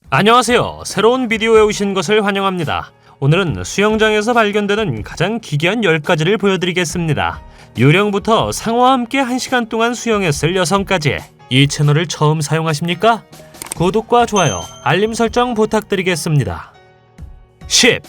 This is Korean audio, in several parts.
안녕하세요. 새로운 비디오에 오신 것을 환영합니다. 오늘은 수영장에서 발견되는 가장 기괴한 10가지를 보여드리겠습니다. 유령부터 상어와 함께 1시간 동안 수영했을 여성까지. 이 채널을 처음 사용하십니까? 구독과 좋아요, 알림 설정 부탁드리겠습니다. 10.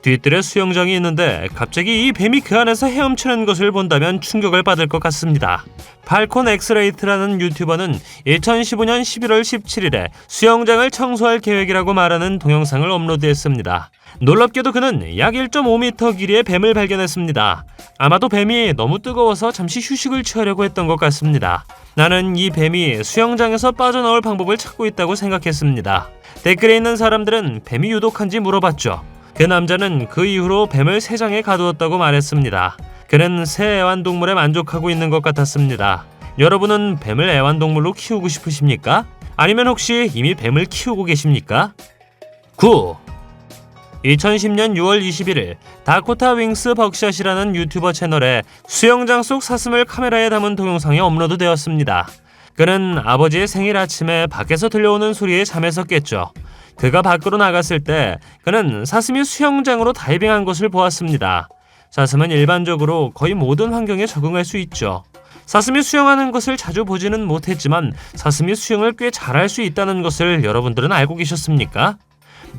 뒤뜰에 수영장이 있는데 갑자기 이 뱀이 그 안에서 헤엄치는 것을 본다면 충격을 받을 것 같습니다. 팔콘 엑스레이트라는 유튜버는 2015년 11월 17일에 수영장을 청소할 계획이라고 말하는 동영상을 업로드했습니다. 놀랍게도 그는 약 1.5m 길이의 뱀을 발견했습니다. 아마도 뱀이 너무 뜨거워서 잠시 휴식을 취하려고 했던 것 같습니다. 나는 이 뱀이 수영장에서 빠져나올 방법을 찾고 있다고 생각했습니다. 댓글에 있는 사람들은 뱀이 유독한지 물어봤죠. 그 남자는 그 이후로 뱀을 3장에 가두었다고 말했습니다. 그는 새 애완동물에 만족하고 있는 것 같았습니다. 여러분은 뱀을 애완동물로 키우고 싶으십니까? 아니면 혹시 이미 뱀을 키우고 계십니까? 9. 2010년 6월 21일 다코타 윙스 벅샷이라는 유튜버 채널에 수영장 속 사슴을 카메라에 담은 동영상이 업로드되었습니다. 그는 아버지의 생일 아침에 밖에서 들려오는 소리에 잠에서 깼죠. 그가 밖으로 나갔을 때 그는 사슴이 수영장으로 다이빙한 것을 보았습니다. 사슴은 일반적으로 거의 모든 환경에 적응할 수 있죠. 사슴이 수영하는 것을 자주 보지는 못했지만 사슴이 수영을 꽤 잘할 수 있다는 것을 여러분들은 알고 계셨습니까?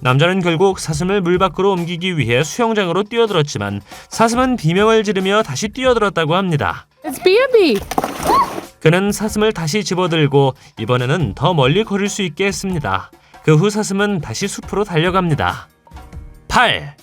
남자는 결국 사슴을 물 밖으로 옮기기 위해 수영장으로 뛰어들었지만 사슴은 비명을 지르며 다시 뛰어들었다고 합니다. It's B&B. 그는 사슴을 다시 집어들고 이번에는 더 멀리 걸을 수 있게 했습니다. 그 후 사슴은 다시 숲으로 달려갑니다. 8.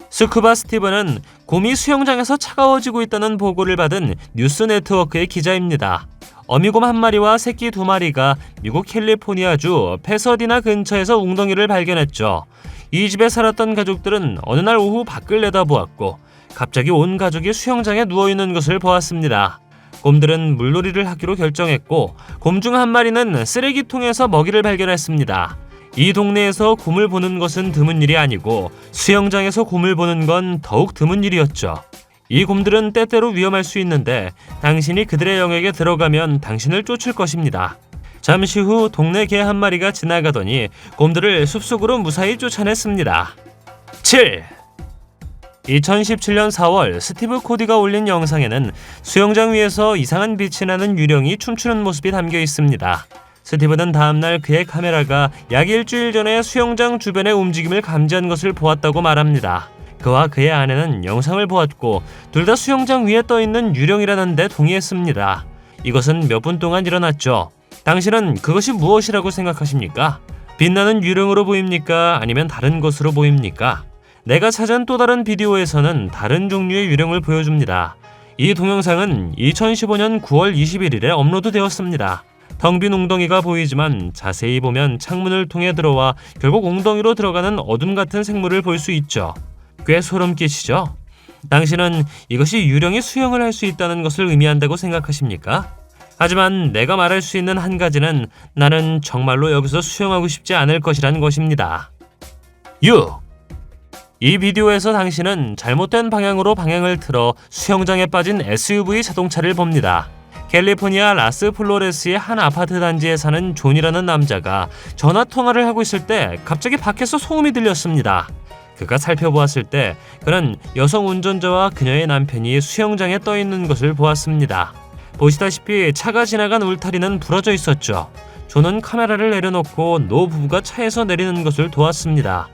스쿠바 스티븐은 곰이 수영장에서 차가워지고 있다는 보고를 받은 뉴스 네트워크의 기자입니다. 어미곰 1마리와 새끼 2마리가 미국 캘리포니아주 패서디나 근처에서 웅덩이를 발견했죠. 이 집에 살았던 가족들은 어느 날 오후 밖을 내다보았고 갑자기 온 가족이 수영장에 누워있는 것을 보았습니다. 곰들은 물놀이를 하기로 결정했고 곰 중 1마리는 쓰레기통에서 먹이를 발견했습니다. 이 동네에서 곰을 보는 것은 드문 일이 아니고 수영장에서 곰을 보는 건 더욱 드문 일이었죠. 이 곰들은 때때로 위험할 수 있는데 당신이 그들의 영역에 들어가면 당신을 쫓을 것입니다. 잠시 후 동네 개 1마리가 지나가더니 곰들을 숲속으로 무사히 쫓아냈습니다. 7. 2017년 4월 스티브 코디가 올린 영상에는 수영장 위에서 이상한 빛이 나는 유령이 춤추는 모습이 담겨 있습니다. 스티브는 다음날 그의 카메라가 약 일주일 전에 수영장 주변의 움직임을 감지한 것을 보았다고 말합니다. 그와 그의 아내는 영상을 보았고 둘 다 수영장 위에 떠있는 유령이라는 데 동의했습니다. 이것은 몇 분 동안 일어났죠. 당신은 그것이 무엇이라고 생각하십니까? 빛나는 유령으로 보입니까? 아니면 다른 것으로 보입니까? 내가 찾은 또 다른 비디오에서는 다른 종류의 유령을 보여줍니다. 이 동영상은 2015년 9월 21일에 업로드되었습니다. 텅 빈 웅덩이가 보이지만 자세히 보면 창문을 통해 들어와 결국 웅덩이로 들어가는 어둠 같은 생물을 볼 수 있죠. 꽤 소름 끼치죠? 당신은 이것이 유령이 수영을 할 수 있다는 것을 의미한다고 생각하십니까? 하지만 내가 말할 수 있는 한 가지는 나는 정말로 여기서 수영하고 싶지 않을 것이란 것입니다. 6. 이 비디오에서 당신은 잘못된 방향으로 방향을 틀어 수영장에 빠진 SUV 자동차를 봅니다. 캘리포니아 라스 플로레스의 한 아파트 단지에 사는 존이라는 남자가 전화 통화를 하고 있을 때 갑자기 밖에서 소음이 들렸습니다. 그가 살펴보았을 때 그는 여성 운전자와 그녀의 남편이 수영장에 떠 있는 것을 보았습니다. 보시다시피 차가 지나간 울타리는 부러져 있었죠. 존은 카메라를 내려놓고 노 부부가 차에서 내리는 것을 도왔습니다.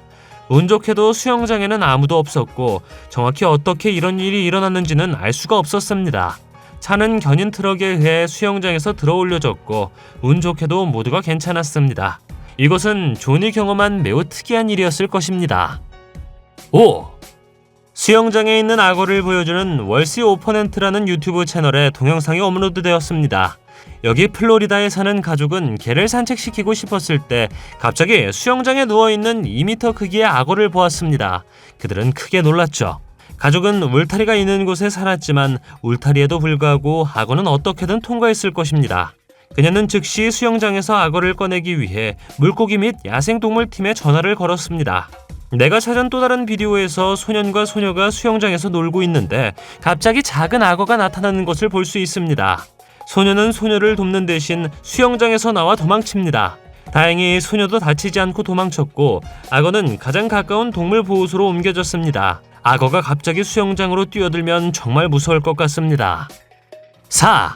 운 좋게도 수영장에는 아무도 없었고 정확히 어떻게 이런 일이 일어났는지는 알 수가 없었습니다. 차는 견인 트럭에 의해 수영장에서 들어 올려졌고 운 좋게도 모두가 괜찮았습니다. 이것은 존이 경험한 매우 특이한 일이었을 것입니다. 5. 수영장에 있는 악어를 보여주는 월시 오퍼넨트라는 유튜브 채널에 동영상이 업로드되었습니다. 여기 플로리다에 사는 가족은 개를 산책시키고 싶었을 때 갑자기 수영장에 누워있는 2m 크기의 악어를 보았습니다. 그들은 크게 놀랐죠. 가족은 울타리가 있는 곳에 살았지만 울타리에도 불구하고 악어는 어떻게든 통과했을 것입니다. 그녀는 즉시 수영장에서 악어를 꺼내기 위해 물고기 및 야생동물팀에 전화를 걸었습니다. 내가 찾은 또 다른 비디오에서 소년과 소녀가 수영장에서 놀고 있는데 갑자기 작은 악어가 나타나는 것을 볼 수 있습니다. 소년은 소녀를 돕는 대신 수영장에서 나와 도망칩니다. 다행히 소녀도 다치지 않고 도망쳤고 악어는 가장 가까운 동물 보호소로 옮겨졌습니다. 악어가 갑자기 수영장으로 뛰어들면 정말 무서울 것 같습니다. 4.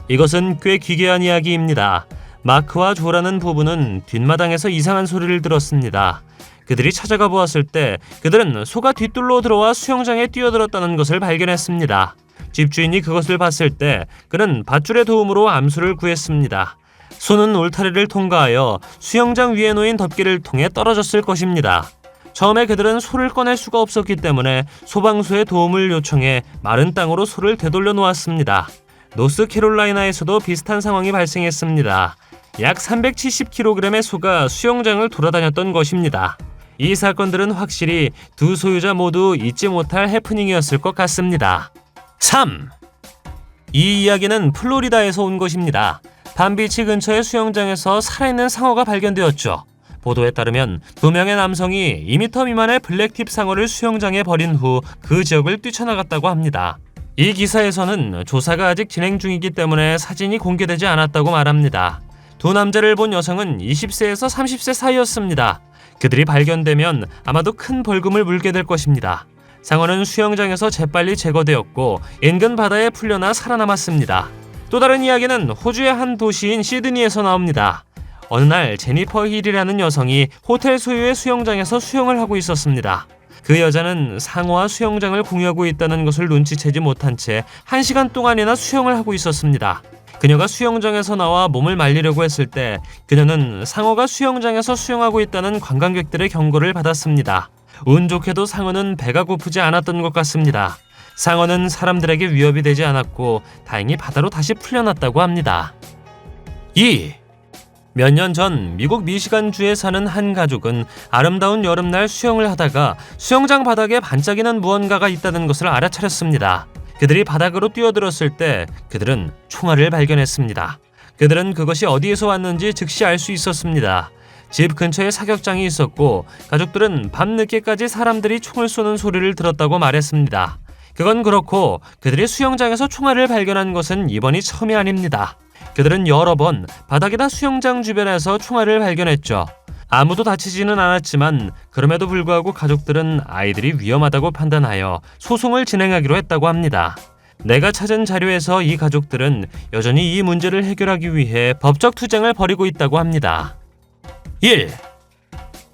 이것은 꽤 기괴한 이야기입니다. 마크와 조라는 부부는 뒷마당에서 이상한 소리를 들었습니다. 그들이 찾아가 보았을 때 그들은 소가 뒷뜰로 들어와 수영장에 뛰어들었다는 것을 발견했습니다. 집주인이 그것을 봤을 때 그는 밧줄의 도움으로 암소를 구했습니다. 소는 울타리를 통과하여 수영장 위에 놓인 덮개를 통해 떨어졌을 것입니다. 처음에 그들은 소를 꺼낼 수가 없었기 때문에 소방서의 도움을 요청해 마른 땅으로 소를 되돌려 놓았습니다. 노스캐롤라이나에서도 비슷한 상황이 발생했습니다. 약 370kg의 소가 수영장을 돌아다녔던 것입니다. 이 사건들은 확실히 두 소유자 모두 잊지 못할 해프닝이었을 것 같습니다. 3. 이 이야기는 플로리다에서 온 것입니다. 밤비치 근처의 수영장에서 살아있는 상어가 발견되었죠. 보도에 따르면 2명의 남성이 2m 미만의 블랙팁 상어를 수영장에 버린 후 그 지역을 뛰쳐나갔다고 합니다. 이 기사에서는 조사가 아직 진행 중이기 때문에 사진이 공개되지 않았다고 말합니다. 두 남자를 본 여성은 20세에서 30세 사이였습니다. 그들이 발견되면 아마도 큰 벌금을 물게 될 것입니다. 상어는 수영장에서 재빨리 제거되었고 인근 바다에 풀려나 살아남았습니다. 또 다른 이야기는 호주의 한 도시인 시드니에서 나옵니다. 어느 날 제니퍼 힐이라는 여성이 호텔 소유의 수영장에서 수영을 하고 있었습니다. 그 여자는 상어와 수영장을 공유하고 있다는 것을 눈치채지 못한 채 1시간 동안이나 수영을 하고 있었습니다. 그녀가 수영장에서 나와 몸을 말리려고 했을 때 그녀는 상어가 수영장에서 수영하고 있다는 관광객들의 경고를 받았습니다. 운 좋게도 상어는 배가 고프지 않았던 것 같습니다. 상어는 사람들에게 위협이 되지 않았고 다행히 바다로 다시 풀려났다고 합니다. 2. 몇 년 전 미국 미시간주에 사는 한 가족은 아름다운 여름날 수영을 하다가 수영장 바닥에 반짝이는 무언가가 있다는 것을 알아차렸습니다. 그들이 바닥으로 뛰어들었을 때 그들은 총알을 발견했습니다. 그들은 그것이 어디에서 왔는지 즉시 알 수 있었습니다. 집 근처에 사격장이 있었고 가족들은 밤늦게까지 사람들이 총을 쏘는 소리를 들었다고 말했습니다. 그건 그렇고 그들이 수영장에서 총알을 발견한 것은 이번이 처음이 아닙니다. 그들은 여러 번 바닥이나 수영장 주변에서 총알을 발견했죠. 아무도 다치지는 않았지만 그럼에도 불구하고 가족들은 아이들이 위험하다고 판단하여 소송을 진행하기로 했다고 합니다. 내가 찾은 자료에서 이 가족들은 여전히 이 문제를 해결하기 위해 법적 투쟁을 벌이고 있다고 합니다. 1.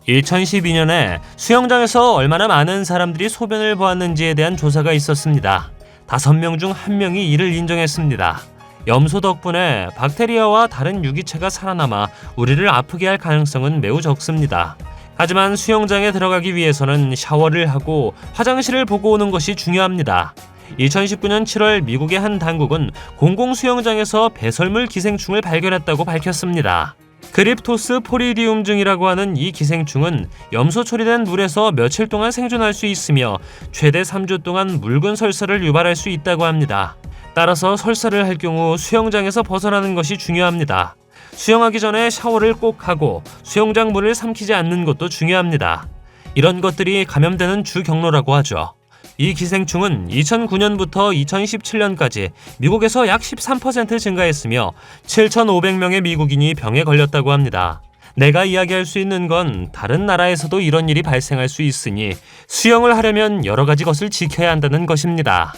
2012년에 수영장에서 얼마나 많은 사람들이 소변을 보았는지에 대한 조사가 있었습니다. 5명 중 1명이 이를 인정했습니다. 염소 덕분에 박테리아와 다른 유기체가 살아남아 우리를 아프게 할 가능성은 매우 적습니다. 하지만 수영장에 들어가기 위해서는 샤워를 하고 화장실을 보고 오는 것이 중요합니다. 2019년 7월 미국의 한 당국은 공공수영장에서 배설물 기생충을 발견했다고 밝혔습니다. 크립토스 포리디움증이라고 하는 이 기생충은 염소 처리된 물에서 며칠 동안 생존할 수 있으며 최대 3주 동안 묽은 설사를 유발할 수 있다고 합니다. 따라서 설사를 할 경우 수영장에서 벗어나는 것이 중요합니다. 수영하기 전에 샤워를 꼭 하고 수영장 물을 삼키지 않는 것도 중요합니다. 이런 것들이 감염되는 주 경로라고 하죠. 이 기생충은 2009년부터 2017년까지 미국에서 약 13% 증가했으며 7,500명의 미국인이 병에 걸렸다고 합니다. 내가 이야기할 수 있는 건 다른 나라에서도 이런 일이 발생할 수 있으니 수영을 하려면 여러 가지 것을 지켜야 한다는 것입니다.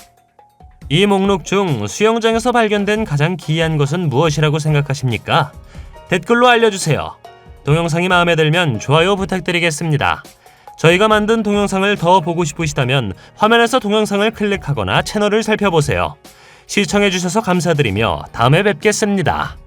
이 목록 중 수영장에서 발견된 가장 기이한 것은 무엇이라고 생각하십니까? 댓글로 알려주세요. 동영상이 마음에 들면 좋아요 부탁드리겠습니다. 저희가 만든 동영상을 더 보고 싶으시다면 화면에서 동영상을 클릭하거나 채널을 살펴보세요. 시청해주셔서 감사드리며 다음에 뵙겠습니다.